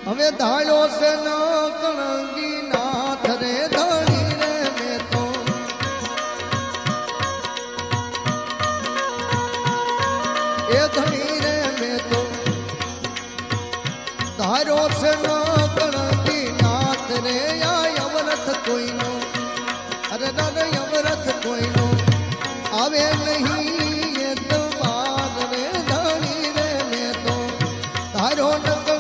હવે ધાળ્યો છે ન કણગી નાથ રે ધણી રે મેં તો એ ધણી રે મેં તો ધાર્યો છે ન કણગી નાથ રે આ અવરથ કોઈનો અરે દાદા અવરથ કોઈનો આવે નહીં એ તો બાર રે ધણી રે મેં તો ધાર્યો ન